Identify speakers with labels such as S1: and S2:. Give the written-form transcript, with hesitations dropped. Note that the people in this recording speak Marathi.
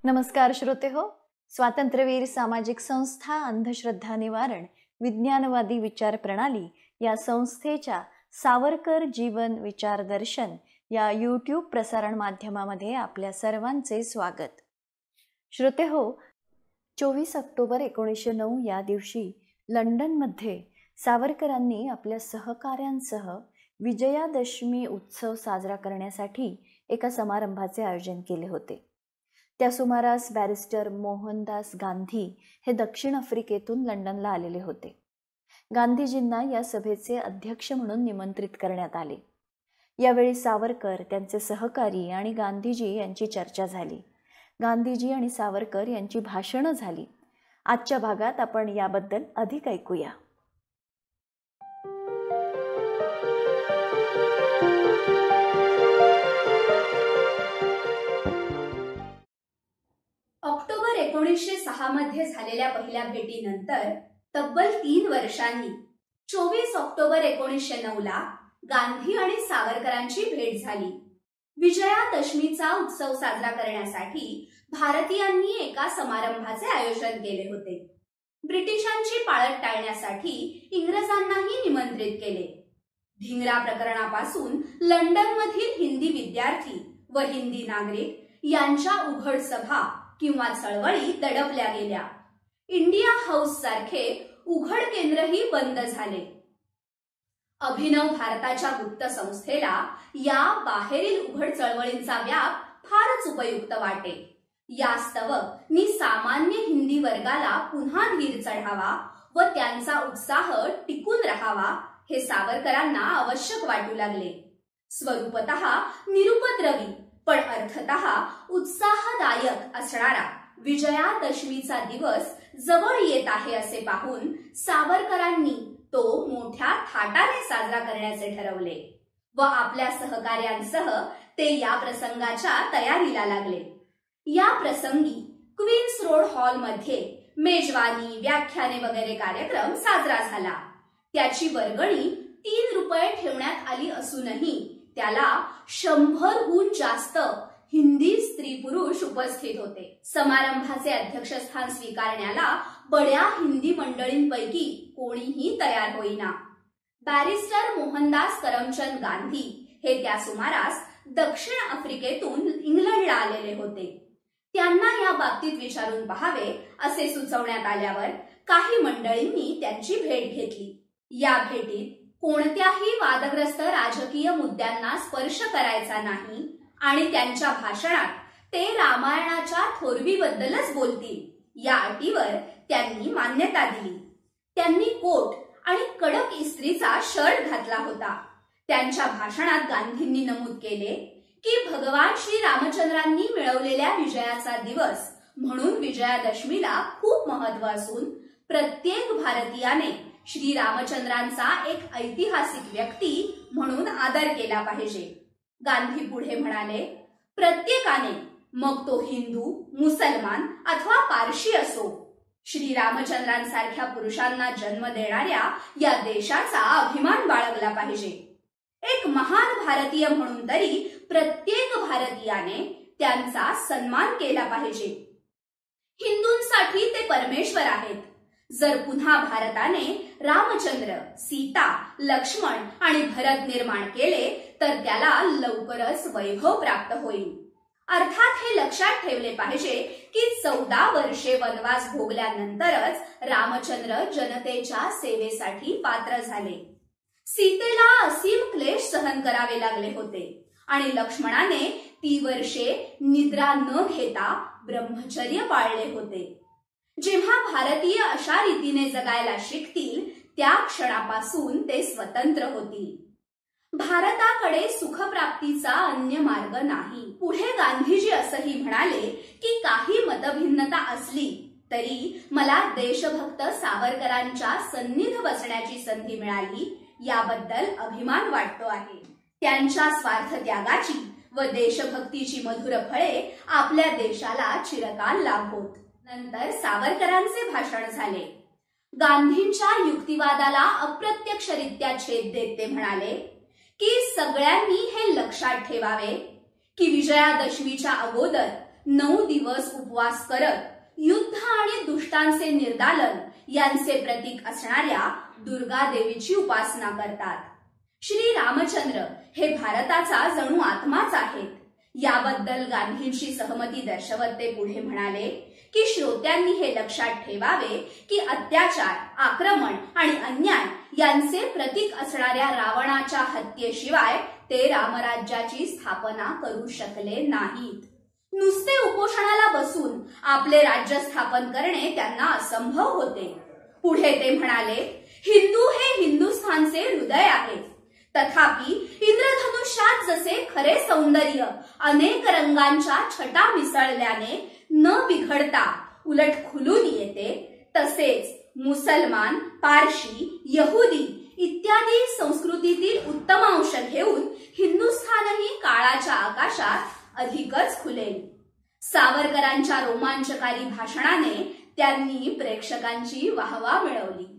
S1: नमस्कार श्रोते हो. स्वातंत्र्यवीर सामाजिक संस्था अंधश्रद्धा निवारण विज्ञानवादी विचार प्रणाली या संस्थेच्या सावरकर जीवन विचार दर्शन या यूट्यूब प्रसारण माध्यमामध्ये आपल्या सर्वांचे स्वागत. श्रोते हो, 24 ऑक्टोबर 1909 या दिवशी लंडनमध्ये सावरकरांनी आपल्या सहकाऱ्यांसह विजयादशमी उत्सव साजरा करण्यासाठी एका समारंभाचे आयोजन केले होते. त्या सुमारास बॅरिस्टर मोहनदास गांधी हे दक्षिण आफ्रिकेतून लंडनला आलेले होते. गांधीजींना या सभेचे अध्यक्ष म्हणून निमंत्रित करण्यात आले. यावेळी सावरकर, त्यांचे सहकारी आणि गांधीजी यांची चर्चा झाली. गांधीजी आणि सावरकर यांची भाषणं झाली. आजच्या भागात आपण याबद्दल अधिक ऐकूया.
S2: ऑक्टोबर 1906 मध्ये झालेल्या पहिल्या भेटीनंतर तब्बल 3 वर्षांनी 24 ऑक्टोबर 1909 ला गांधी आणि सावरकरांची भेट झाली. विजयादशमीचा उत्सव साजरा करण्यासाठी भारतीयांनी एका समारंभाचे आयोजन केले होते. ब्रिटिशांची पाळत टाळण्यासाठी इंग्रजांनाही निमंत्रित केले. धिंगरा प्रकरणापासून लंडनमधील हिंदी विद्यार्थी व हिंदी नागरिक यांच्या उघड सभा किंवा चळवळी दडपल्या गेल्या. इंडिया हाऊस सारखे उघड केंद्रही बंद झाले. अभिनव भारताच्या गुप्त संस्थेला या बाहेरील उघड चळवळींचा व्याप फारच उपयुक्त वाटे. यास्तव सामान्य हिंदी वर्गाला पुन्हा धीर चढावा व त्यांचा उत्साह टिकून राहावा हे सावरकरांना आवश्यक वाटू लागले. स्वरूपतः निरुपद्रवी पण अर्थतः उत्साहदायक असणारा विजयादशमीचा दिवस जवळ येत आहे असे पाहून सावरकरांनी तो मोठ्या थाटाने साजरा करण्याचे ठरवले व आपल्या सहकार्यांसह ते या प्रसंगाच्या तयारीला लागले. या प्रसंगी क्वीन्स रोड हॉल मध्ये मेजवानी, व्याख्याने वगैरे कार्यक्रम साजरा झाला. त्याची वर्गणी 3 रुपये ठेवण्यात आली असूनही त्याला 100हून जास्त हिंदी स्त्री पुरुष उपस्थित होते. समारंभाचे अध्यक्षस्थान स्वीकारण्याला बड्या हिंदी मंडळींपैकी कोणीही तयार होईना. बॅरिस्टर मोहनदास करमचंद गांधी हे त्या सुमारास दक्षिण आफ्रिकेतून इंग्लंडला आलेले होते. त्यांना या बाबतीत विचारून पहावे असे सुचवण्यात आल्यावर काही मंडळींनी त्यांची भेट घेतली. या भेटीत कोणत्याही वादग्रस्त राजकीय मुद्द्यांना स्पर्श करायचा नाही आणि त्यांच्या भाषणात ते रामायणाच्या थोरवीबद्दलच बोलतील या अटीवर त्यांनी मान्यता दिली. त्यांनी कोट आणि कडक इस्त्रीचा शर्ट घातला होता. त्यांच्या भाषणात गांधींनी नमूद केले की भगवान श्री रामचंद्रांनी मिळवलेल्या विजयाचा दिवस म्हणून विजयादशमीला खूप महत्त्व असून प्रत्येक भारतीयाने श्री रामचंद्रांचा एक ऐतिहासिक व्यक्ती म्हणून आदर केला पाहिजे. गांधी पुढे म्हणाले, प्रत्येकाने, मग तो हिंदू, मुसलमान अथवा पारशी असो, श्री रामचंद्रांसारख्या पुरुषांना जन्म देणाऱ्या या देशाचा अभिमान बाळगला पाहिजे. एक महान भारतीय म्हणून तरी प्रत्येक भारतीयाने त्यांचा सन्मान केला पाहिजे. हिंदूंसाठी ते परमेश्वर आहेत. जर पुन्हा भारताने रामचंद्र, सीता, लक्ष्मण आणि भरत निर्माण केले तर त्याला लवकरच वैभव प्राप्त होईल. अर्थात हे लक्षात ठेवले पाहिजे की 14 वर्षे वनवास भोगल्यानंतरच रामचंद्र जनतेच्या सेवेसाठी पात्र झाले. सीतेला असीम क्लेश सहन करावे लागले होते आणि लक्ष्मणाने ती वर्षे निद्रा न घेता ब्रह्मचर्य पाळले होते. जेव्हा भारतीय अशा रीतीने जगायला शिकतील त्या क्षणापासून ते स्वतंत्र होतील. भारताकडे सुखप्राप्तीचा अन्य मार्ग नाही. पुढे गांधीजी असंही म्हणाले की काही मतभिन्नता असली तरी मला देशभक्त सावरकरांच्या सन्निध बसण्याची संधी मिळाली याबद्दल अभिमान वाटतो आहे. त्यांच्या स्वार्थ त्यागाची व देशभक्तीची मधुर फळे आपल्या देशाला चिरकाल लाभोत. नंतर सावरकरांचे भाषण झाले. गांधींच्या युक्तिवादाला अप्रत्यक्षरित्या छेद देत ते म्हणाले की सगळ्यांनी हे लक्षात ठेवावे की विजयादशमीच्या अगोदर 9 दिवस उपवास करत युद्ध आणि दुष्टांचे निर्दालन यांचे प्रतीक असणाऱ्या दुर्गा देवीची उपासना करतात. श्री रामचंद्र हे भारताचा जणू आत्माच आहेत. याबद्दल गांधींशी सहमती दर्शवत ते पुढे म्हणाले की श्रोत्यांनी हे लक्षात ठेवावे की अत्याचार, आक्रमण आणि अन्याय यांचे प्रतीक असणाऱ्या रावणाच्या हत्येशिवाय ते रामराज्याची स्थापना करू शकले नाहीत. नुसते उपोषणाला बसून आपले राज्य स्थापन करणे त्यांना असंभव होते. पुढे ते म्हणाले, हिंदू हे हिंदुस्थानचे हृदय आहे. तथापि इंद्रधनुष्यात जसे खरे सौंदर्य अनेक रंगांच्या छटा मिसळल्याने न बिघडता उलट खुलून येते, तसेच मुसलमान, पारशी, यहुदी इत्यादी संस्कृतीतील उत्तम अंश घेऊन हिंदुस्थानही काळाच्या आकाशात अधिकच खुलेल. सावरकरांच्या रोमांचकारी भाषणाने त्यांनी प्रेक्षकांची वाहवा मिळवली.